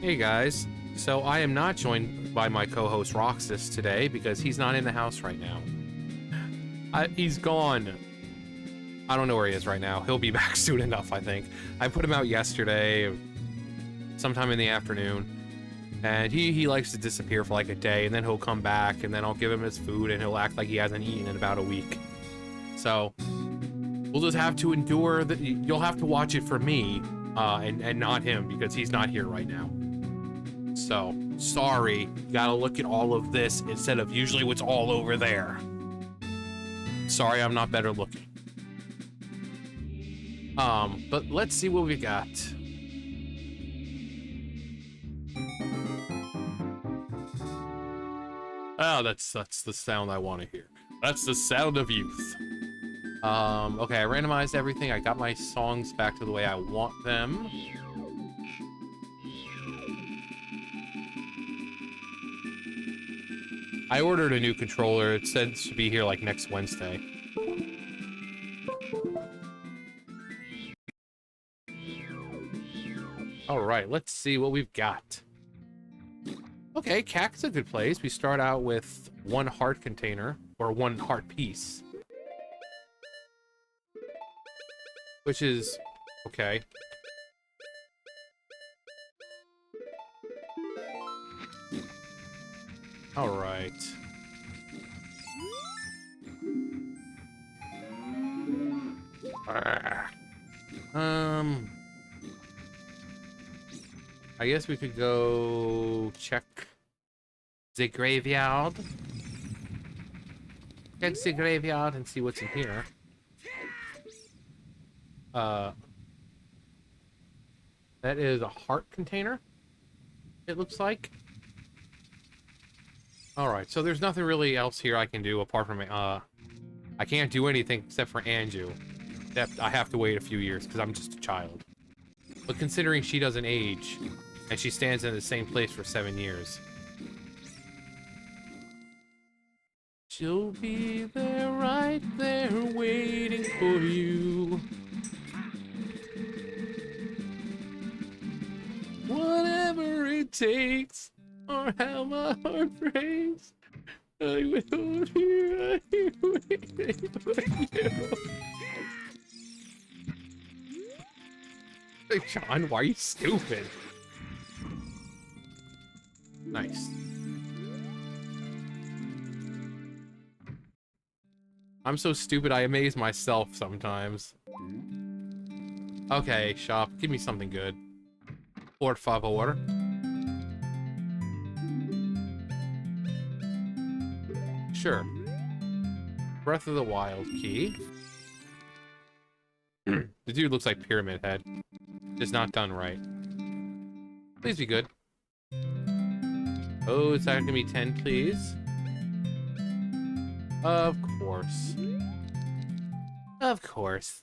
Hey guys, so I am not joined by my co-host Roxas today because he's not in the house right now. He's gone. I don't know where he is right now. He'll be back soon enough, I think. I put him out yesterday, sometime in the afternoon, and he likes to disappear for like a day, and then he'll come back, and then I'll give him his food, and he'll act like he hasn't eaten in about a week. So we'll just have to endure that. You'll have to watch it for me, and not him, because he's not here right now. So, sorry, you gotta look at all of this instead of usually what's all over there. Sorry, I'm not better looking. But let's see what we got. Oh, that's the sound I want to hear. That's the sound of youth. Okay, I randomized everything. I got my songs back to the way I want them. I ordered a new controller. It said it should be here like next Wednesday. All right, let's see what we've got. Okay, CAC's a good place. We start out with one heart container, or one heart piece. Which is okay. All right. I guess we could go check the graveyard. Check the graveyard and see what's in here. That is a heart container, it looks like. Alright, so there's nothing really else here I can do apart from, I can't do anything except for Anju. Except I have to wait a few years because I'm just a child. But considering she doesn't age, and she stands in the same place for 7 years. She'll be there, right there, waiting for you. Whatever it takes, or how my heart breaks, I will hold you right waiting for you. Hey, John, why are you stupid? Nice. I'm so stupid I amaze myself sometimes. Okay, shop, give me something good. Por favor. Sure. Breath of the Wild key. The dude looks like Pyramid Head. Just not done right. Please be good. Oh, is that gonna be 10, please? Of course. Of course.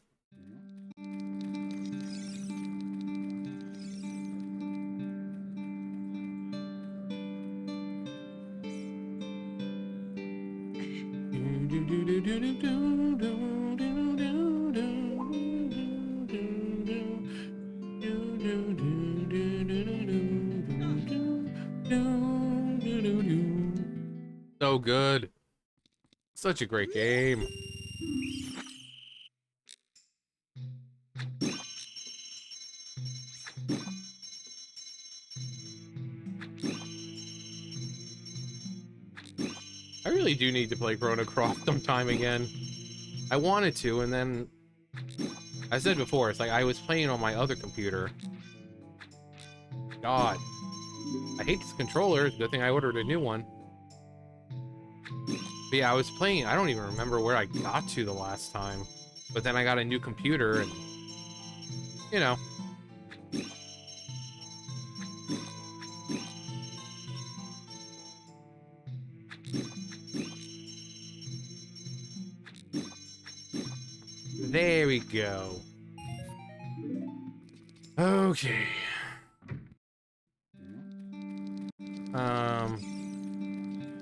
So good. Such a great game. I really do need to play Chrono Cross sometime again. I wanted to, and then I said before, it's like I was playing on my other computer. God. I hate this controller. Good thing I ordered a new one. But yeah, I was playing, I don't even remember where I got to the last time. But then I got a new computer and, you know. There we go. Okay.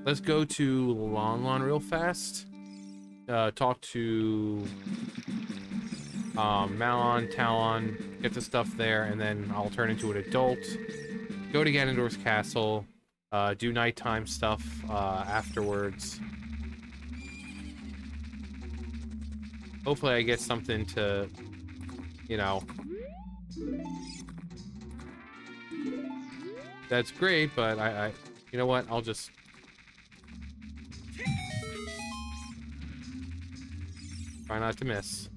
Let's go to Lon real fast. Talk to Malon, Talon, get the stuff there, and then I'll turn into an adult. go to Ganondorf's castle, do nighttime stuff afterwards. Hopefully I get something to, you know... That's great, but you know what? I'll just... try not to miss.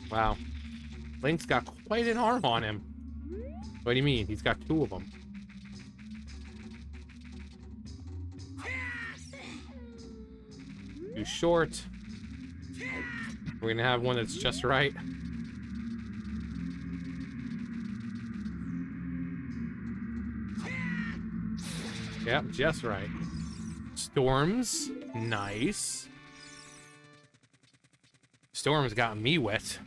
Wow. Link's got quite an arm on him. What do you mean? He's got two of them. Too short. We're gonna have one that's just right. Yep, just right. Storms. Nice. Storms got me wet.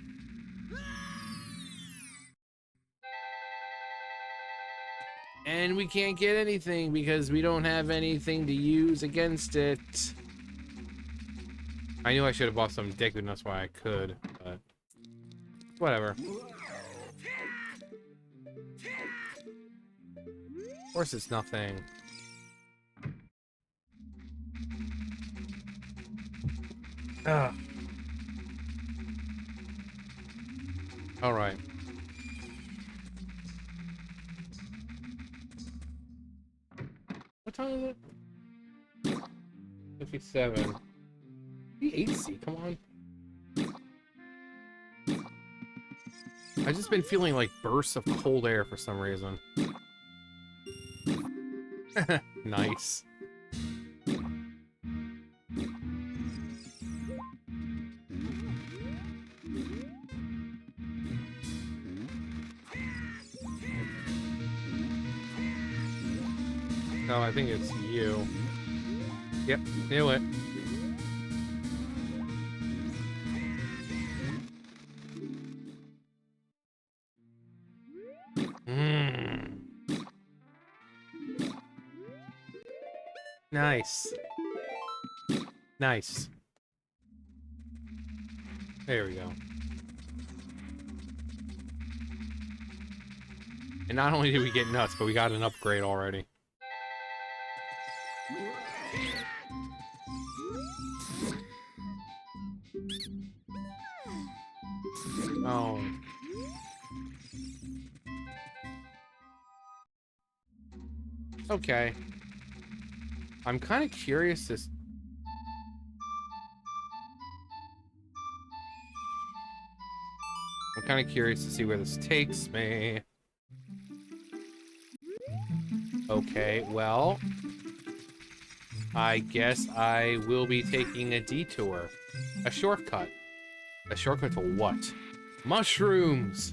And we can't get anything because we don't have anything to use against it. I knew I should have bought some Deku, and that's why I could, but whatever. Of course it's nothing. Ugh. All right. What time is it? 57. The AC, come on. I've just been feeling like bursts of cold air for some reason. Nice. Oh, I think it's you. Yep, knew it. Nice. Nice. There we go. And not only did we get nuts, but we got an upgrade already. Oh. Okay. I'm kind of curious this... I'm kind of curious to see where this takes me. Okay, well... I guess I will be taking a detour. A shortcut. A shortcut to what? Mushrooms!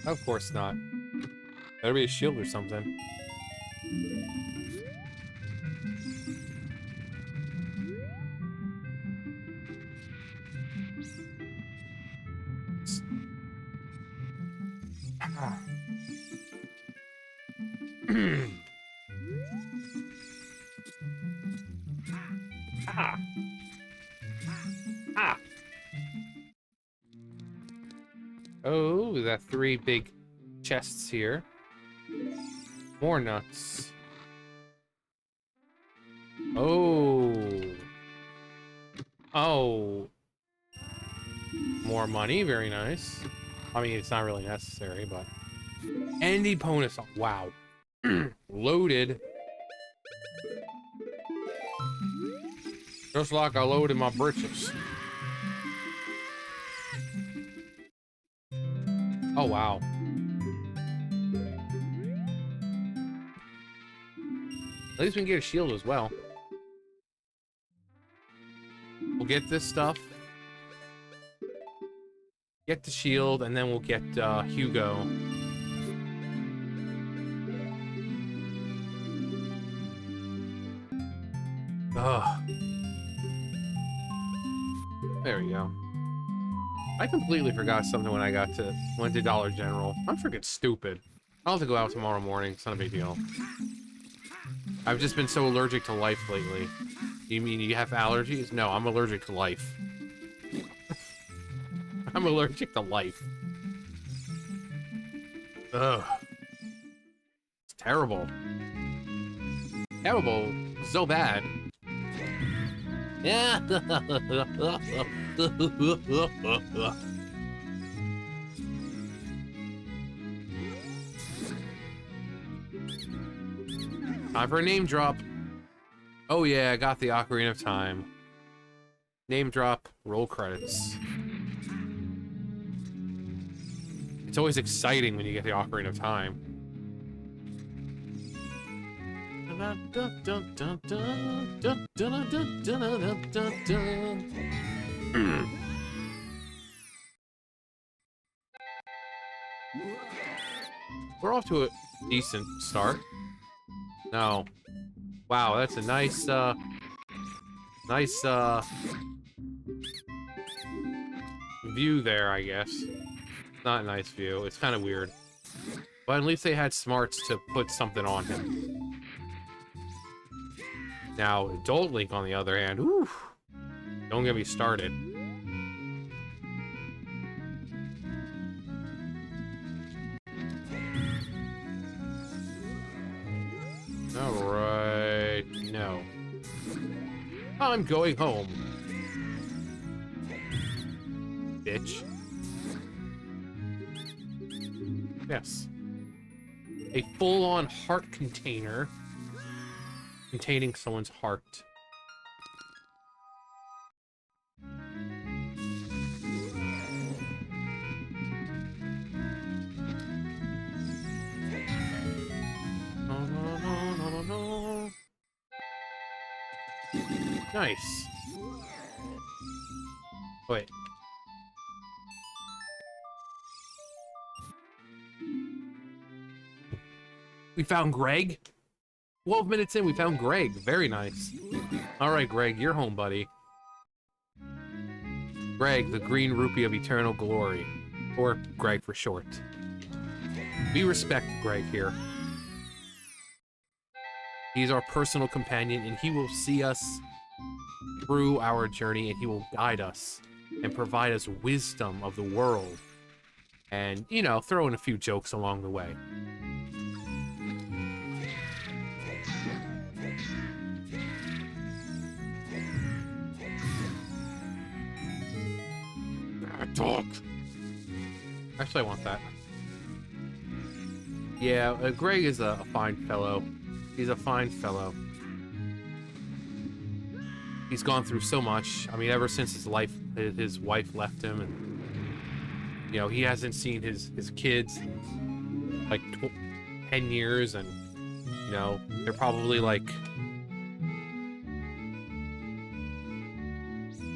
Of course not. Better be a shield or something. Ah. Ah. Oh, we got 3 big chests here. More nuts. Oh. Oh. More money, very nice. I mean, it's not really necessary, but... Andy bonus. Wow. Loaded. Just like I loaded my britches. Oh, wow. At least we can get a shield as well. We'll get this stuff. Get the shield, and then we'll get Hugo. Ugh. There we go. I completely forgot something when I went to Dollar General. I'm freaking stupid. I'll have to go out tomorrow morning. It's not a big deal. I've just been so allergic to life lately. You mean you have allergies? No, I'm allergic to life. I'm allergic to life. Ugh. It's terrible. Terrible. So bad. Yeah. Time for a name drop. Oh yeah, I got the Ocarina of Time. Name drop, roll credits. It's always exciting when you get the Ocarina of Time. We're off to a decent start. No. Wow, that's a nice, view there, I guess. Not a nice view. It's kind of weird. But at least they had smarts to put something on him. Now, Adult Link, on the other hand, ooh, don't get me started. Alright, no. I'm going home. Bitch. Yes. A full-on heart container containing someone's heart. Nice. Wait. We found Greg? 12 minutes in, we found Greg. Very nice. Alright, Greg, you're home, buddy. Greg, the green rupee of eternal glory. Or Greg for short. We respect Greg here. He's our personal companion, and he will see us through our journey, and he will guide us and provide us wisdom of the world. And, you know, throw in a few jokes along the way. Talk. Actually, I want that. Yeah, Greg is a fine fellow. He's a fine fellow. He's gone through so much. I mean, ever since his wife left him, and you know, he hasn't seen his kids in like 10 years, and you know, they're probably like,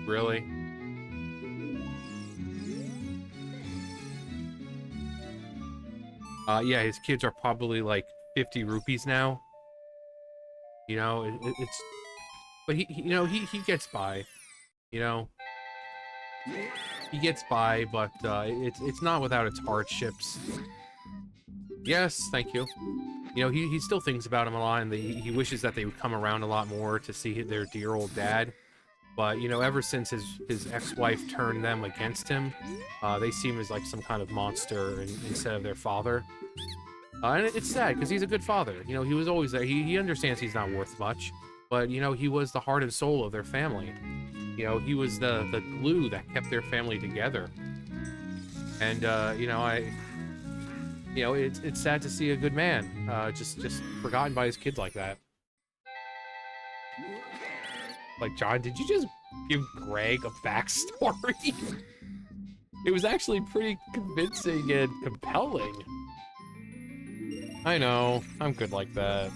really? Yeah, his kids are probably like 50 rupees now. You know, it's, but you know, he gets by. You know, he gets by, but it's not without its hardships. Yes, thank you. You know, he still thinks about him a lot, and he wishes that they would come around a lot more to see their dear old dad. But, you know, ever since his ex-wife turned them against him, they seem as like some kind of monster instead of their father. And it's sad, because he's a good father. You know, he was always there. He understands he's not worth much, but, you know, he was the heart and soul of their family. You know, he was the glue that kept their family together. And, you know, it's sad to see a good man just forgotten by his kids like that. Like, John, did you just give Greg a backstory? It was actually pretty convincing and compelling. I know, I'm good like that.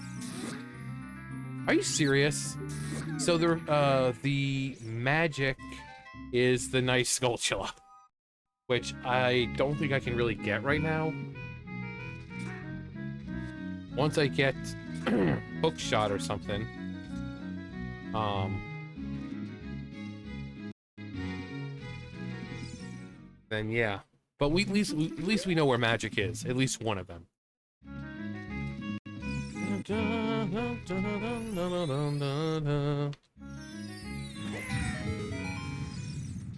Are you serious? So the magic is the nice Skulltula, which I don't think I can really get right now. Once I get Hookshot or something, then yeah. But at least we know where magic is. At least one of them.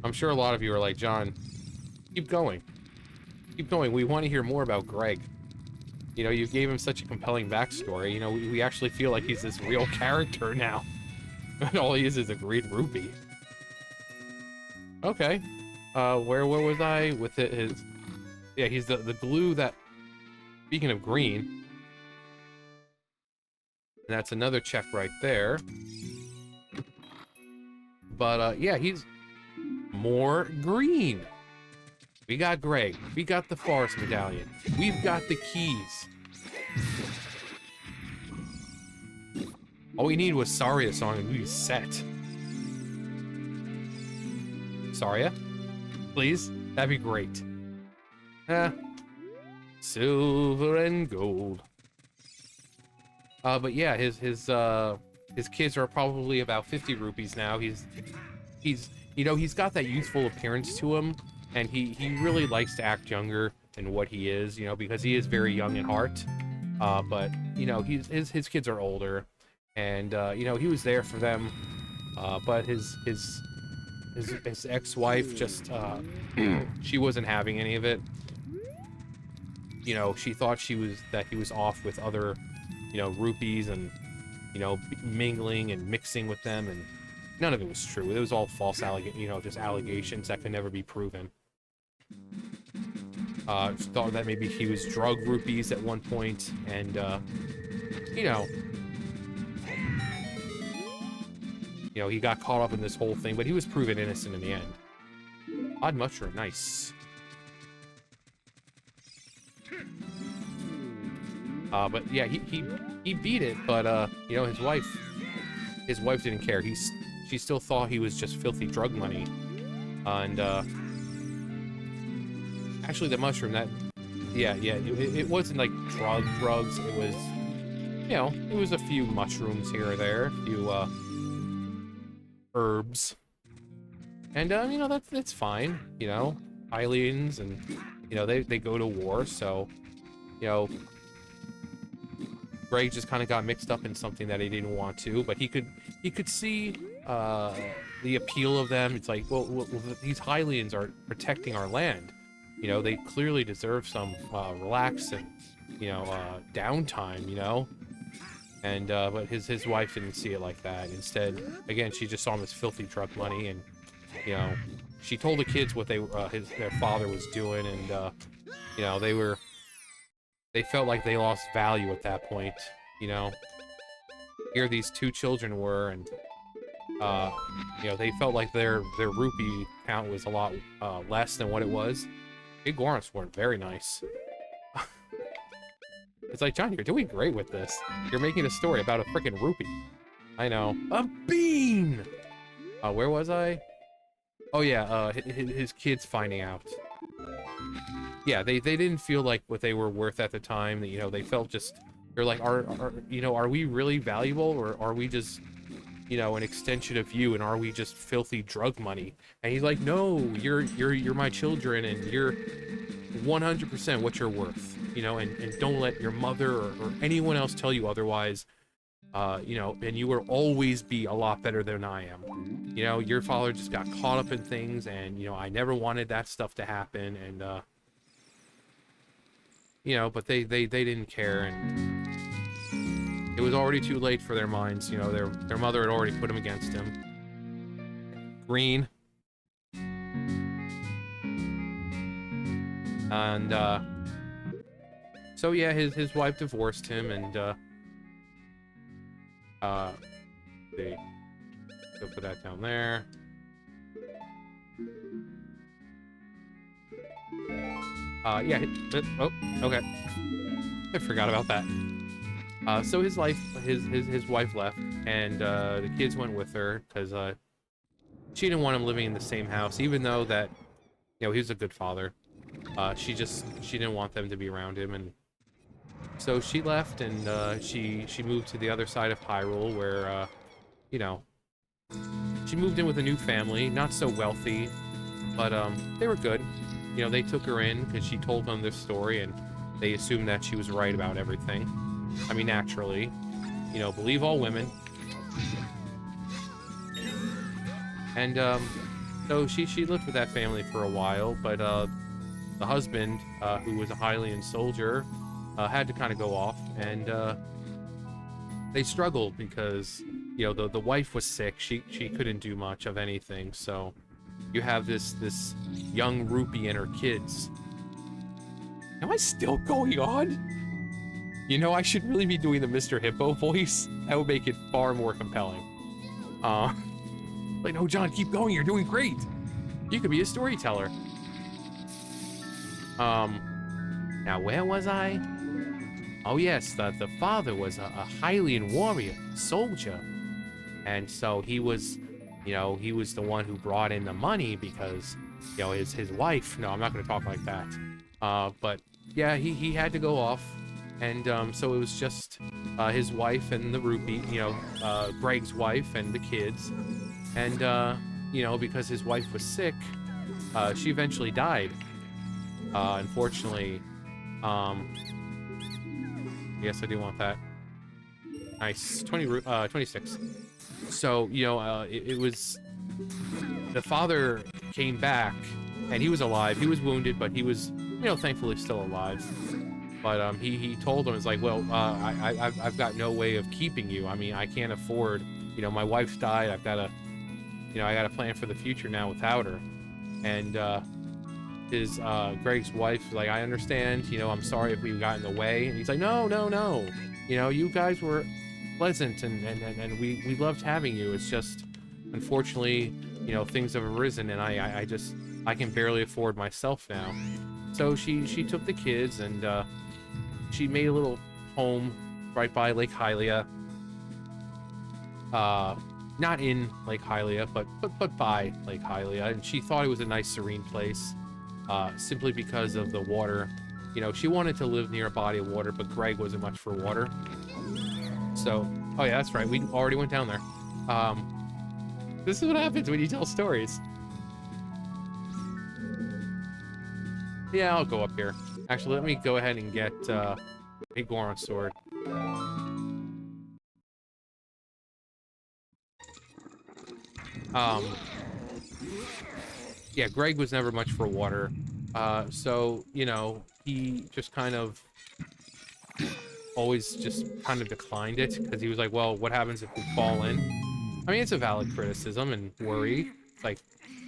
I'm sure a lot of you are like, John, keep going. Keep going. We want to hear more about Greg. You know, you gave him such a compelling backstory. You know, we actually feel like he's this real character now. And all he is a green rupee. Okay. Where was I with his... Yeah, he's the glue that... Speaking of green... That's another check right there. But, yeah, he's... More green. We got Greg. We got the forest medallion. We've got the keys. All we need was Saria's song and we'd be set. Saria? Please? That'd be great. Silver and gold. But yeah, his kids are probably about 50 rupees now. He's you know, he's got that youthful appearance to him, and he really likes to act younger than what he is, you know, because he is very young at heart. But you know, his kids are older, and you know, he was there for them. But his ex-wife just she wasn't having any of it. You know, she thought that he was off with other, you know, rupees and, you know, mingling and mixing with them, and none of it was true. It was all false just allegations that could never be proven. Thought that maybe he was drug rupees at one point, and you know, he got caught up in this whole thing, but he was proven innocent in the end. Odd mushroom, nice. But yeah, he beat it, but you know, his wife didn't care. She still thought he was just filthy drug money. And actually the mushroom, it wasn't like drugs. It was, you know, it was a few mushrooms here or there, a few herbs. And you know, that's fine, you know. Aliens, and you know, they go to war, so you know, Greg just kind of got mixed up in something that he didn't want to, but he could see the appeal of them. It's like, well, these Hylians are protecting our land. You know, they clearly deserve some relax and, you know, downtime, you know. And but his wife didn't see it like that. Instead, again, she just saw him as filthy drug money, and you know, she told the kids what their father was doing, and you know, they felt like they lost value at that point, you know. Here these two children were, and you know, they felt like their rupee count was a lot less than what it was. Big Goron's were very nice. It's like, John, you're doing great with this. You're making a story about a freaking rupee. I know. A bean! Where was I? Oh yeah, his kids finding out. Yeah, they didn't feel like what they were worth at the time. You know, they felt just, they're like, you know, are we really valuable, or are we just, you know, an extension of you, and are we just filthy drug money? And he's like, no, you're my children, and you're 100% what you're worth, you know, and don't let your mother or anyone else tell you otherwise. You know, and you will always be a lot better than I am. You know, your father just got caught up in things, and, you know, I never wanted that stuff to happen, and, you know, but they didn't care, and it was already too late for their minds. You know, their mother had already put him against him. Green. And, so yeah, his wife divorced him, and, see. Go put that down there. Yeah, oh, okay. I forgot about that. So his wife left, and the kids went with her, because she didn't want him living in the same house, even though that, you know, he was a good father. She didn't want them to be around him, and so she left, and she moved to the other side of Hyrule, where you know, she moved in with a new family, not so wealthy, but they were good. you know, they took her in because she told them this story, and they assumed that she was right about everything. I mean, naturally, you know, believe all women. And so she lived with that family for a while, but the husband, who was a Hylian soldier, had to kind of go off, and they struggled because, you know, the wife was sick. She couldn't do much of anything. So you have this young Rupee and her kids. Am I still going on? You know, I should really be doing the Mr. Hippo voice. That would make it far more compelling. Like, no, John, keep going. You're doing great. You could be a storyteller. Now where was I? Oh yes, the father was a Hylian warrior, soldier. And so he was, you know, he was the one who brought in the money because, you know, his wife, no, I'm not gonna talk like that. But yeah, he had to go off. And so it was just his wife and the Rupee, you know, Greg's wife and the kids. And, you know, because his wife was sick, she eventually died. Unfortunately, yes, I do want that. Nice, 26. So, you know, it was, the father came back, and he was alive. He was wounded, but he was, you know, thankfully still alive. But he told him, it's like, well, I've got no way of keeping you. I mean, I can't afford, you know, my wife's died. I've got to, you know, I got to plan for the future now without her. And his Greg's wife was like, I understand, you know, I'm sorry if we got in the way. And he's like, no, you know, you guys were pleasant, and we loved having you. It's just, unfortunately, you know, things have arisen, and I can barely afford myself now. So she took the kids, and she made a little home right by Lake Hylia. Not in Lake Hylia, but by Lake Hylia, and she thought it was a nice, serene place, simply because of the water. You know, she wanted to live near a body of water, but Greg wasn't much for water. So, oh yeah, that's right, we already went down there. This is what happens when you tell stories. Yeah, I'll go up here. Actually, let me go ahead and get a Goron sword. Yeah, Greg was never much for water. So, you know, he just kind of always just kind of declined it, because he was like, well, what happens if we fall in? I mean, it's a valid criticism and worry. It's like,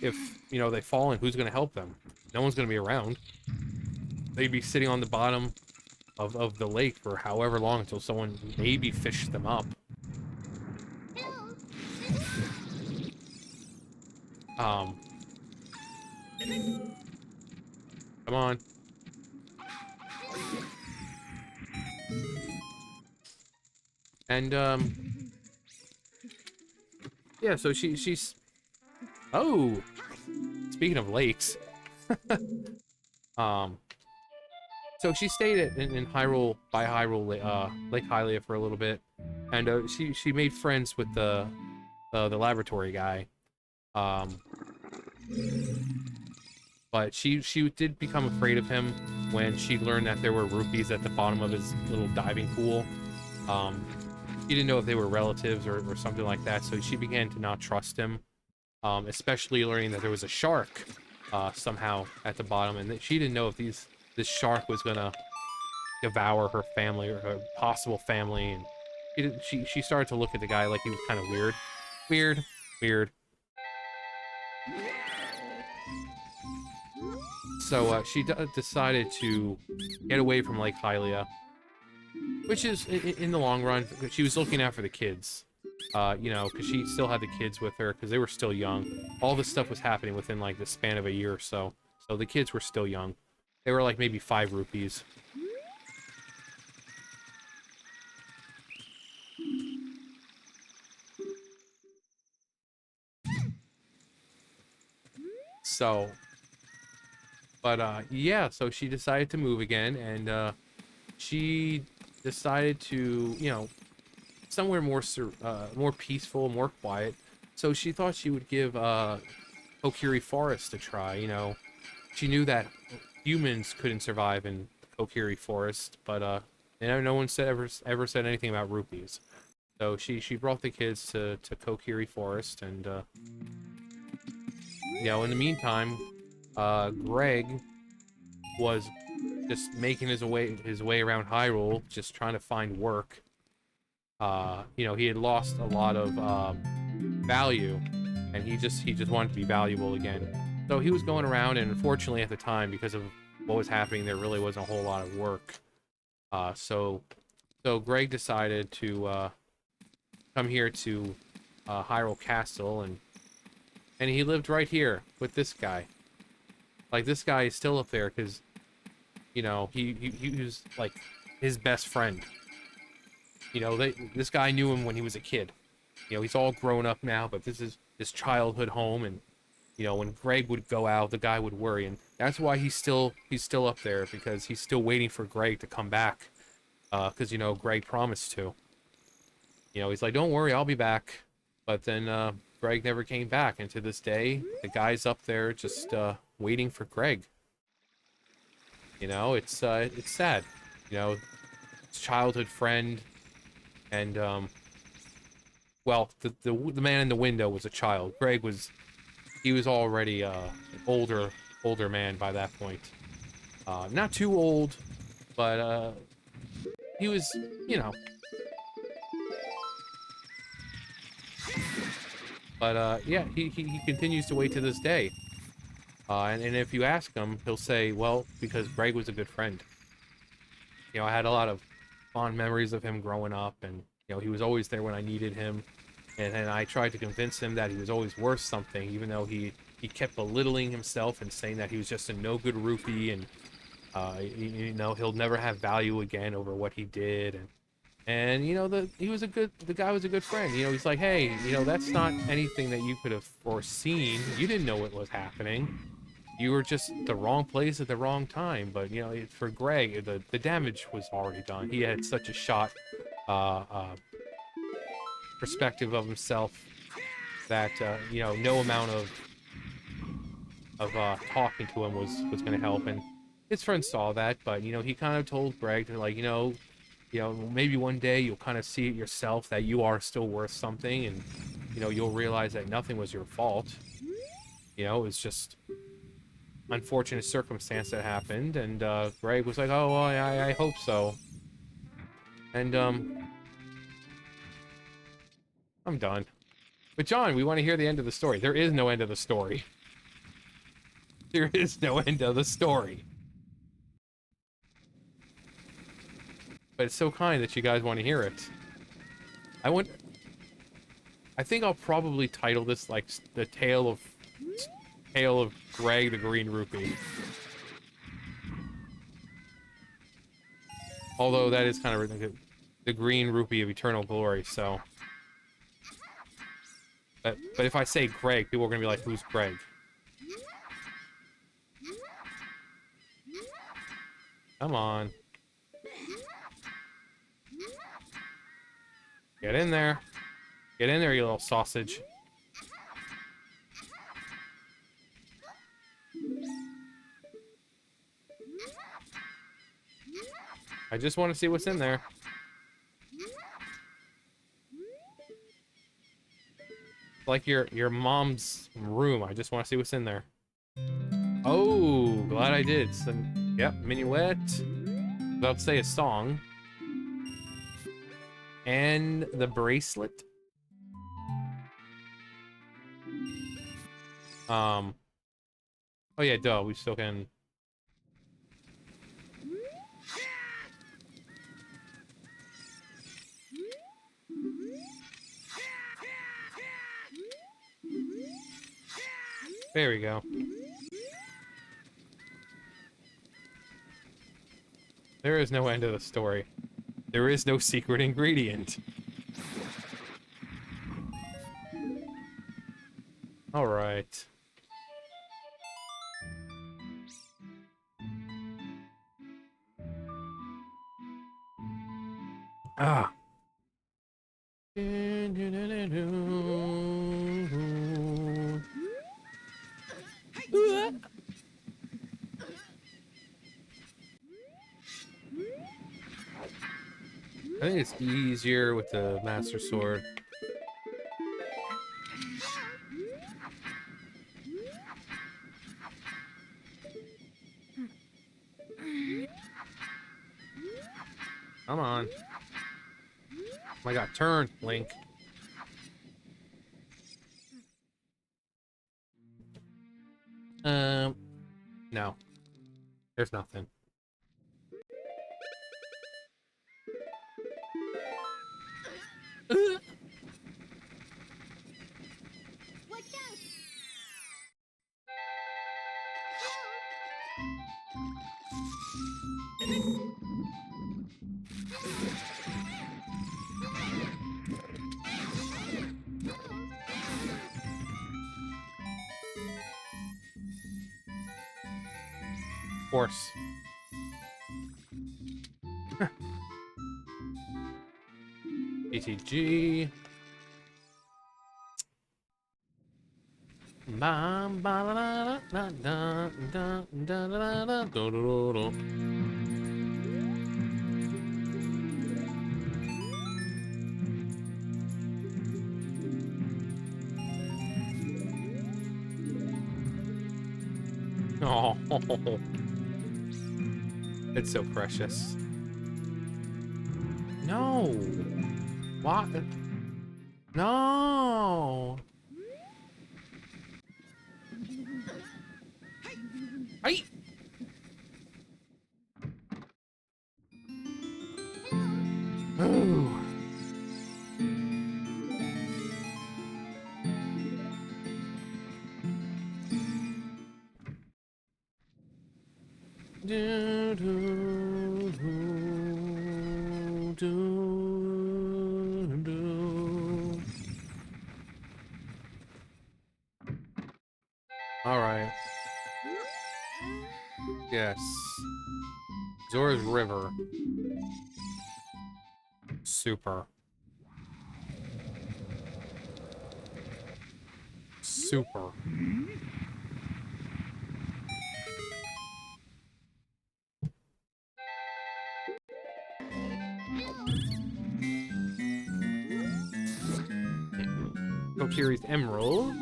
if, you know, they fall in, who's going to help them? No one's going to be around. They'd be sitting on the bottom of the lake for however long until someone maybe fished them up. Come on. And, yeah, so she's... Oh! Speaking of lakes. So she stayed in Hyrule, by Hyrule, Lake Hylia for a little bit. And, she made friends with the laboratory guy. But she did become afraid of him when she learned that there were rupees at the bottom of his little diving pool. She didn't know if they were relatives or something like that, so she began to not trust him, especially learning that there was a shark somehow at the bottom, and that she didn't know if this shark was gonna devour her family or her possible family. And she started to look at the guy like he was kind of weird. So she decided to get away from Lake Hylia, which is, in the long run, she was looking out for the kids, you know, because she still had the kids with her, because they were still young. All this stuff was happening within, like, the span of a year or so, so the kids were still young. They were, like, maybe 5 rupees. So, but, yeah, so she decided to move again, and, she decided to, you know, somewhere more peaceful, more quiet. So she thought she would give Kokiri Forest a try, you know. she knew that humans couldn't survive in Kokiri Forest, but no one said ever said anything about rupees. So she brought the kids to Kokiri Forest, and you know, in the meantime, Greg was just making his way around Hyrule, just trying to find work. You know, he had lost a lot of value, and he just wanted to be valuable again. So he was going around, and unfortunately at the time, because of what was happening, there really wasn't a whole lot of work. So Greg decided to come here to Hyrule Castle, and he lived right here with this guy. Like, this guy is still up there because, you know, he was like his best friend. You know, this guy knew him when he was a kid. You know, he's all grown up now, but this is his childhood home, and you know, when Greg would go out, the guy would worry, and that's why he's still up there, because he's still waiting for Greg to come back, because you know, Greg promised to. You know, he's like, "Don't worry, I'll be back," but then Greg never came back, and to this day, the guy's up there just waiting for Greg. You know, it's sad. You know, his childhood friend, and well, the man in the window was a child. Greg was. He was already an older man by that point. Not too old, but he was, you know. But yeah, he continues to wait to this day. And if you ask him, he'll say, well, because Greg was a good friend. You know, I had a lot of fond memories of him growing up, and you know, he was always there when I needed him. And I tried to convince him that he was always worth something, even though he kept belittling himself and saying that he was just a no-good rupee, and you know, he'll never have value again over what he did. And you know, the guy was a good friend. You know, he's like, hey, you know, that's not anything that you could have foreseen. You didn't know what was happening. You were just the wrong place at the wrong time. But you know, for Greg, the damage was already done. He had such a shot perspective of himself that you know, no amount of talking to him was going to help. And his friend saw that, but you know, he kind of told Greg to, like, you know, maybe one day you'll kind of see it yourself that you are still worth something, and you know, you'll realize that nothing was your fault. You know, it's just unfortunate circumstance that happened. And Greg was like, oh, well, I hope so. And I'm done. But John, we want to hear the end of the story. There is no end of the story. There is no end of the story. But it's so kind that you guys want to hear it. I think I'll probably title this like the tale of Greg the Green Rupee. Although that is kind of ridiculous. The Green Rupee of Eternal Glory, so. But if I say Greg, people are gonna be like, who's Greg? Come on. Get in there. Get in there, you little sausage. I just want to see what's in there. Like your mom's room. I just want to see what's in there. Oh, glad I did. Some, yep, minuet. About to say a song. And the bracelet. Oh yeah, duh. We still can. There we go. There is no end to the story. There is no secret ingredient. All right. Ah. I think it's easier with the Master Sword. Come on. Oh my god, turn, Link. No. There's nothing. Of course. BTG. Bam ba la la da da da da da do do do. Oh, it's so precious. No. What? No. Hey. Oh. Do, do, do, do, do. All right. Yes. Zora's River. Super. Super. Kokiri's Emerald.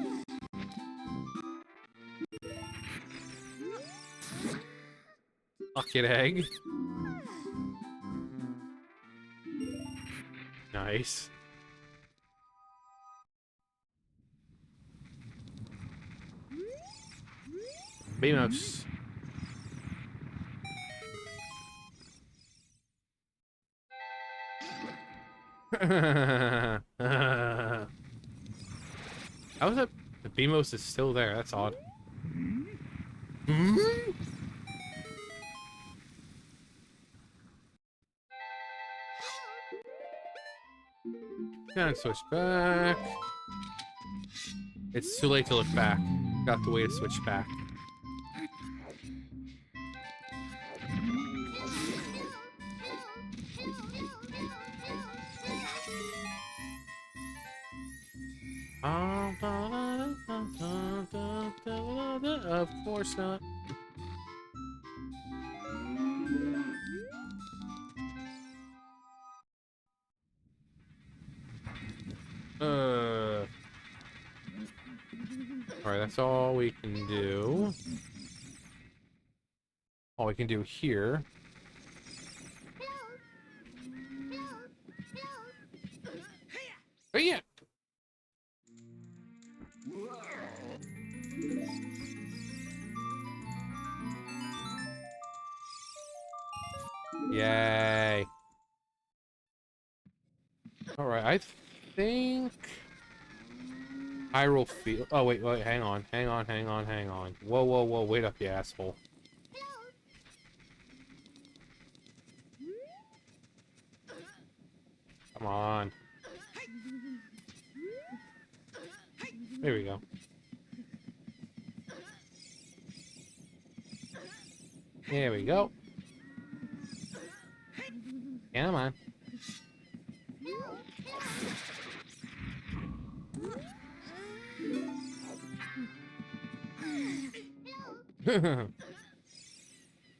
Bucket egg. Nice. Beamos. How is that? The Beamos is still there. That's odd. Hmm? Can't switch back. It's too late to look back. Got the way to switch back. Of course not. Alright, that's all we can do. All we can do here. Oh yeah! Yay. Alright, I think Hyrule Field. Oh wait, hang on. Whoa, wait up, you asshole. Come on. There we go. There we go. Come on.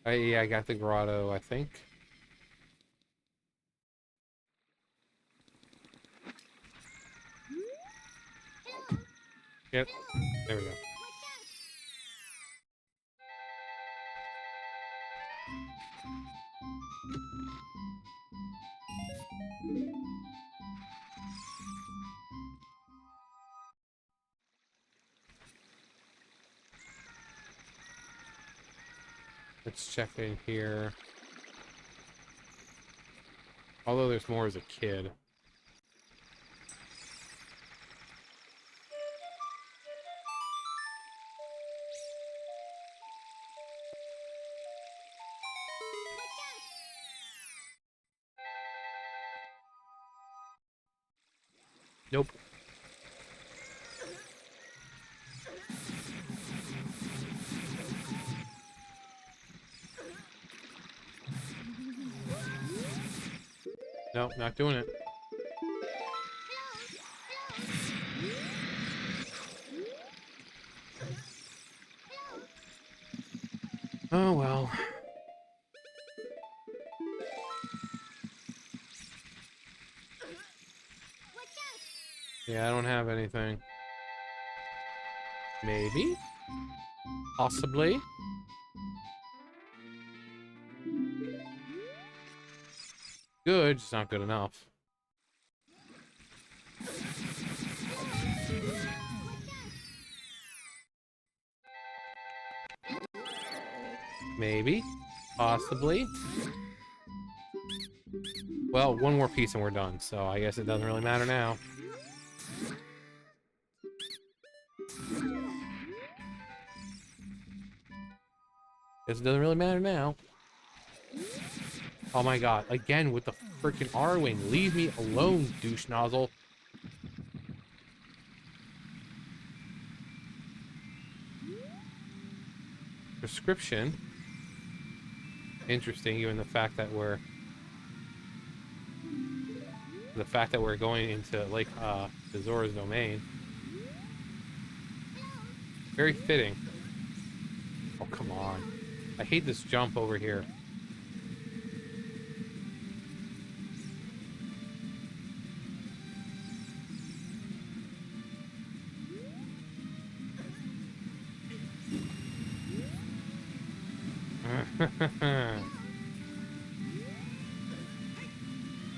Yeah, I got the grotto, I think. Yep. There we go. Let's check in here. Although there's more as a kid. Nope. Nope, not doing it. Oh well. Yeah, I don't have anything. Maybe? Possibly? Good, just not good enough. Maybe? Possibly? Well, one more piece and we're done, so I guess it doesn't really matter now. Guess it doesn't really matter now. Oh my god, again with the freaking R-Wing. Leave me alone, douche nozzle. Prescription. Interesting, given the fact that we're going into Lake Zora's domain. Very fitting. Oh, come on. I hate this jump over here.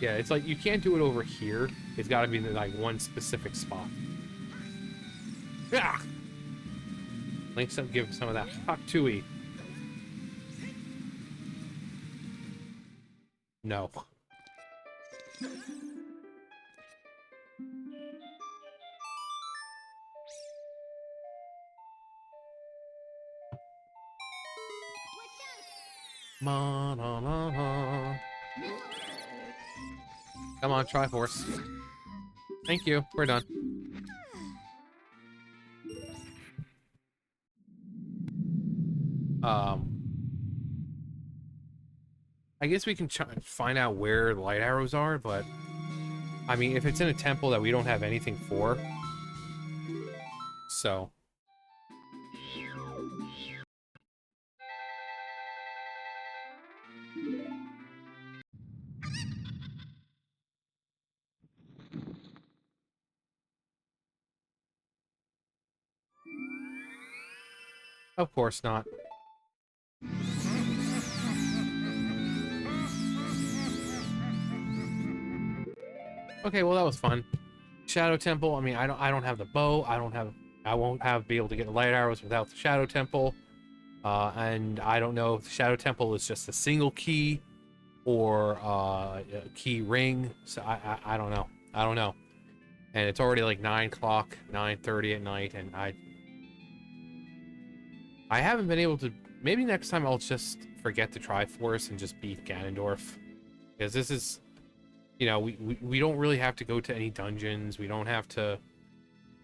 Yeah, it's like you can't do it over here. It's got to be in like one specific spot. Yeah. Link's up, give some of that hot tui. No. Come on, Triforce. Thank you. We're done. I guess we can find out where the light arrows are, but I mean, if it's in a temple that we don't have anything for, so. Of course not. Okay, well that was fun. Shadow Temple. I mean, I don't have the bow. I won't be able to get light arrows without the Shadow Temple. And I don't know if the Shadow Temple is just a single key or a key ring. So I don't know. I don't know. And it's already like 9 o'clock, 9:30 at night, and I haven't been able to. Maybe next time I'll just forget the Triforce and just beat Ganondorf, because this is, you know, we don't really have to go to any dungeons. We don't have to,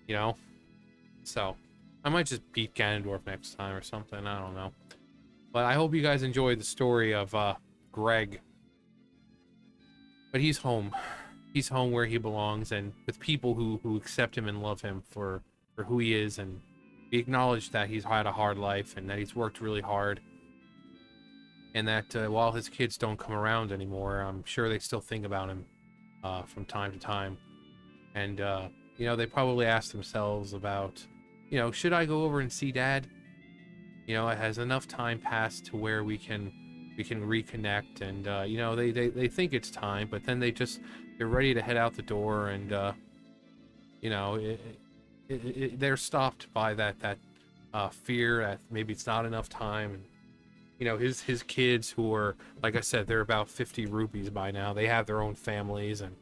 you know. So I might just beat Ganondorf next time or something. I don't know. But I hope you guys enjoyed the story of Greg. But he's home. He's home where he belongs, and with people who accept him and love him for who he is, and we acknowledge that he's had a hard life and that he's worked really hard, and that while his kids don't come around anymore, I'm sure they still think about him from time to time. And you know, they probably ask themselves about you know, should I go over and see Dad? You know, has enough time passed to where we can reconnect? And you know, they think it's time, but then they're ready to head out the door, and you know, they're stopped by that fear that maybe it's not enough time. And you know, his kids, who are, like I said, they're about 50 rupees by now. They have their own families, and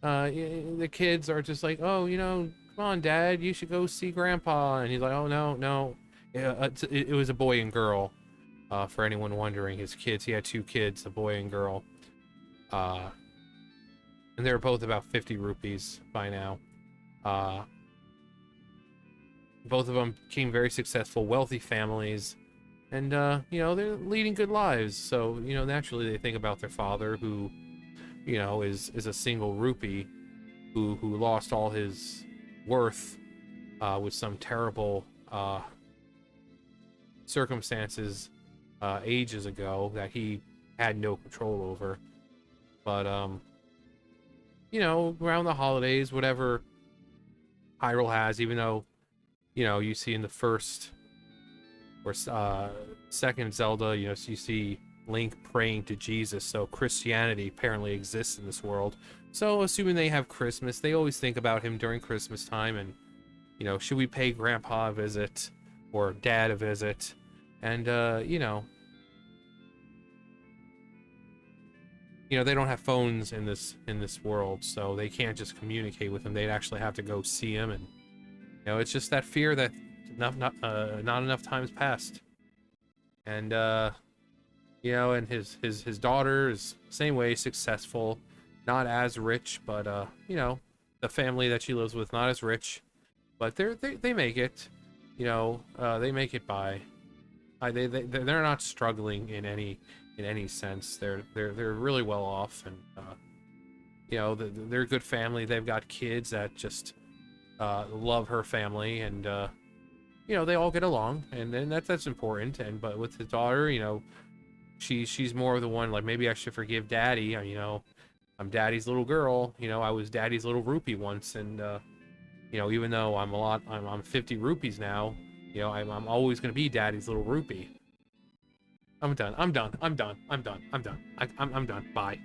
the kids are just like, oh, you know, come on, Dad, you should go see Grandpa. And he's like, oh, no, no. Yeah, it was a boy and girl. For anyone wondering, his kids, he had 2 kids, a boy and girl. And they're both about 50 rupees by now. Both of them became very successful, wealthy families. And, you know, they're leading good lives. So, you know, naturally they think about their father, who, you know, is a single rupee, who lost all his worth with some terrible circumstances ages ago that he had no control over. But you know, around the holidays, whatever Hyrule has, even though, you know, you see in the first or second Zelda, you know, so you see Link praying to Jesus, so Christianity apparently exists in this world. So assuming they have Christmas, they always think about him during Christmas time, and, you know, should we pay Grandpa a visit or Dad a visit? And you know, they don't have phones in this world, so they can't just communicate with him. They'd actually have to go see him, and you know, it's just that fear that not enough time's passed. And you know, and his daughter is same way, successful, not as rich, but you know, the family that she lives with, not as rich, but they make it. You know, they make it by. They're not struggling in any sense. They're really well off, and you know, they're a good family. They've got kids that just love her family, and you know, they all get along, and that's important. And but with his daughter, you know, she's more of the one, like, maybe I should forgive Daddy. You know, I'm Daddy's little girl. You know, I was Daddy's little rupee once, and you know, even though I'm 50 rupees now, you know, I'm always gonna be Daddy's little rupee. I'm done. I'm done. Bye.